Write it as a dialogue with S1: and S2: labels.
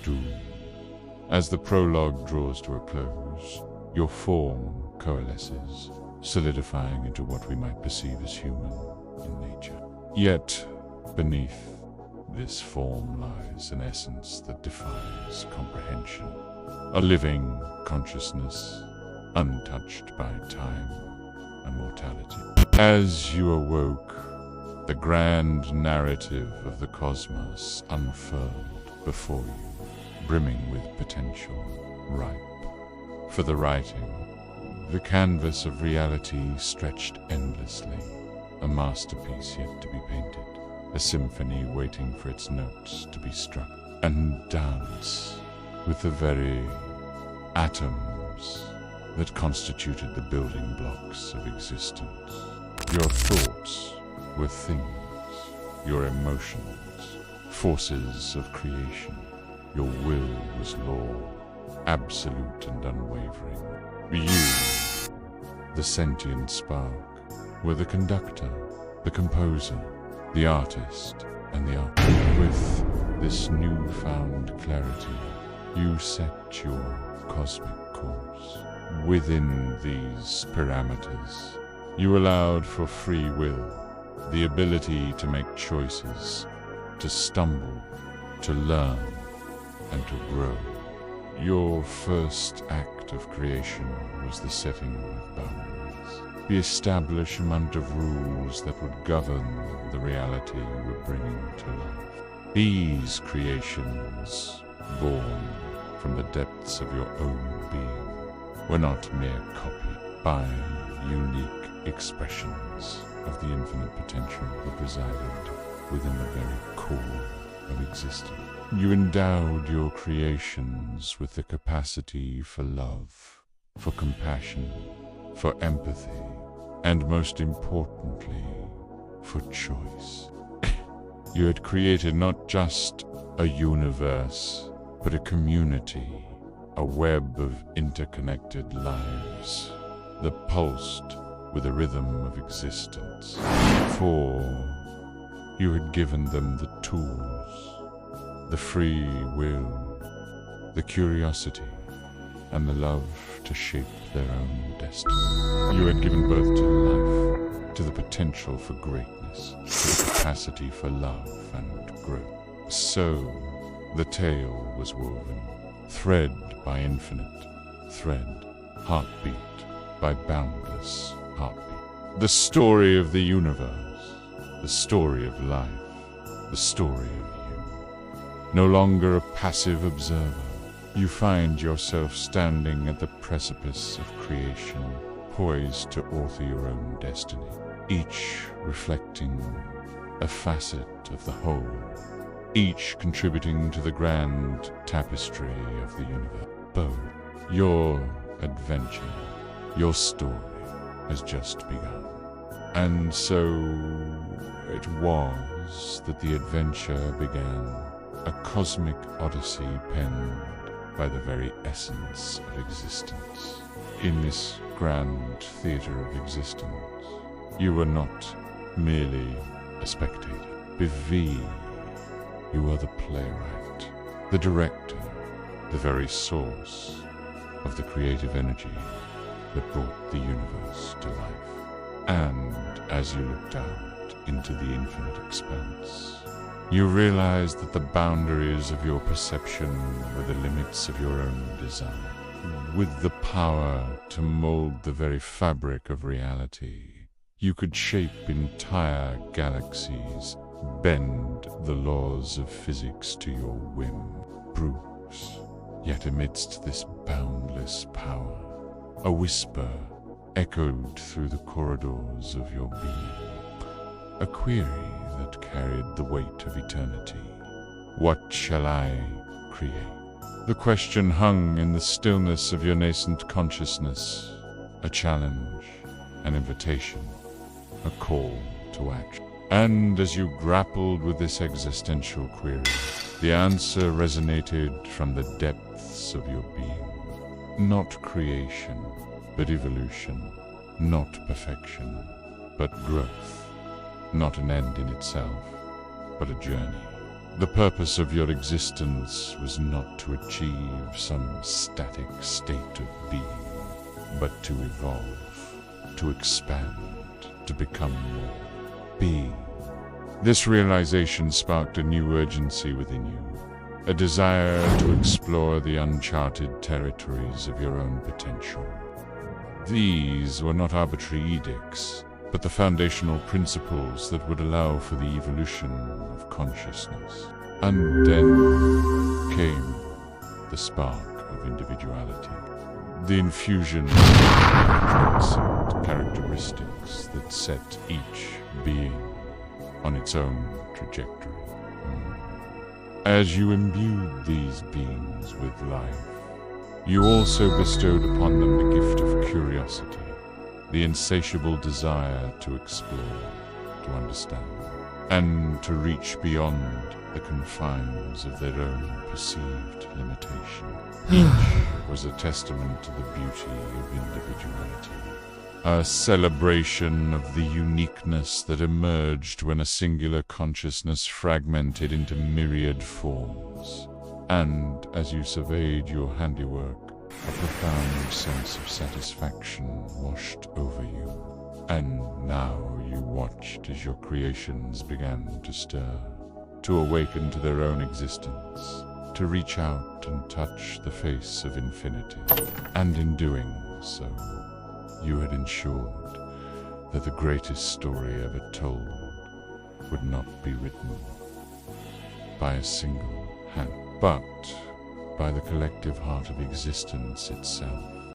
S1: doom. As the prologue draws to a close, your form coalesces, solidifying into what we might perceive as human in nature. Yet, beneath this form lies an essence that defies comprehension, a living consciousness untouched by time and mortality. As you awoke, the grand narrative of the cosmos unfurled before you, brimming with potential, ripe for the writing. The canvas of reality stretched endlessly, a masterpiece yet to be painted, a symphony waiting for its notes to be struck, and dance with the very atoms that constituted the building blocks of existence. Your thoughts were things, your emotions, forces of creation. Your will was law, absolute and unwavering. You, the sentient spark, were the conductor, the composer, the artist, and the artist. With this newfound clarity, you set your cosmic course. Within these parameters, you allowed for free will, the ability to make choices, to stumble, to learn, and to grow. Your first act of creation was the setting of boundaries, the establishment of rules that would govern the reality you were bringing to life. These creations, born from the depths of your own being, were not mere copy by unique expressions of the infinite potential that resided within the very core of existence. You endowed your creations with the capacity for love, for compassion, for empathy, and most importantly, for choice. You had created not just a universe, but a community, a web of interconnected lives that pulsed with the rhythm of existence. For you had given them the tools, the free will, the curiosity, and the love to shape their own destiny. You had given birth to life, to the potential for greatness, to the capacity for love and growth. So, the tale was woven, thread by infinite thread, heartbeat by boundless heartbeat. The story of the universe, the story of life, the story of you. No longer a passive observer, you find yourself standing at the precipice of creation, poised to author your own destiny, each reflecting a facet of the whole, each contributing to the grand tapestry of the universe. But your adventure, your story, has just begun. And so it was that the adventure began, a cosmic odyssey penned by the very essence of existence. In this grand theater of existence, you were not merely a spectator. Bevi, you are the playwright, the director, the very source of the creative energy that brought the universe to life. And as you looked out into the infinite expanse, you realized that the boundaries of your perception were the limits of your own design. With the power to mold the very fabric of reality, you could shape entire galaxies, bend the laws of physics to your whim. Bruce, yet amidst this boundless power, a whisper echoed through the corridors of your being, a query that carried the weight of eternity. What shall I create? The question hung in the stillness of your nascent consciousness, a challenge, an invitation, a call to action. And as you grappled with this existential query, the answer resonated from the depths of your being. Not creation, but evolution. Not perfection, but growth. Not an end in itself, but a journey. The purpose of your existence was not to achieve some static state of being, but to evolve, to expand, to become more. Be. This realization sparked a new urgency within you, a desire to explore the uncharted territories of your own potential. These were not arbitrary edicts, but the foundational principles that would allow for the evolution of consciousness. And then came the spark of individuality, the infusion of characteristics that set each being on its own trajectory. As you imbued these beings with life, you also bestowed upon them the gift of curiosity, the insatiable desire to explore, to understand, and to reach beyond the confines of their own perceived limitation. Each was a testament to the beauty of individuality, a celebration of the uniqueness that emerged when a singular consciousness fragmented into myriad forms. And as you surveyed your handiwork, a profound sense of satisfaction washed over you. And now you watched as your creations began to stir, to awaken to their own existence, to reach out and touch the face of infinity. And in doing so, you had ensured that the greatest story ever told would not be written by a single hand, but by the collective heart of existence itself.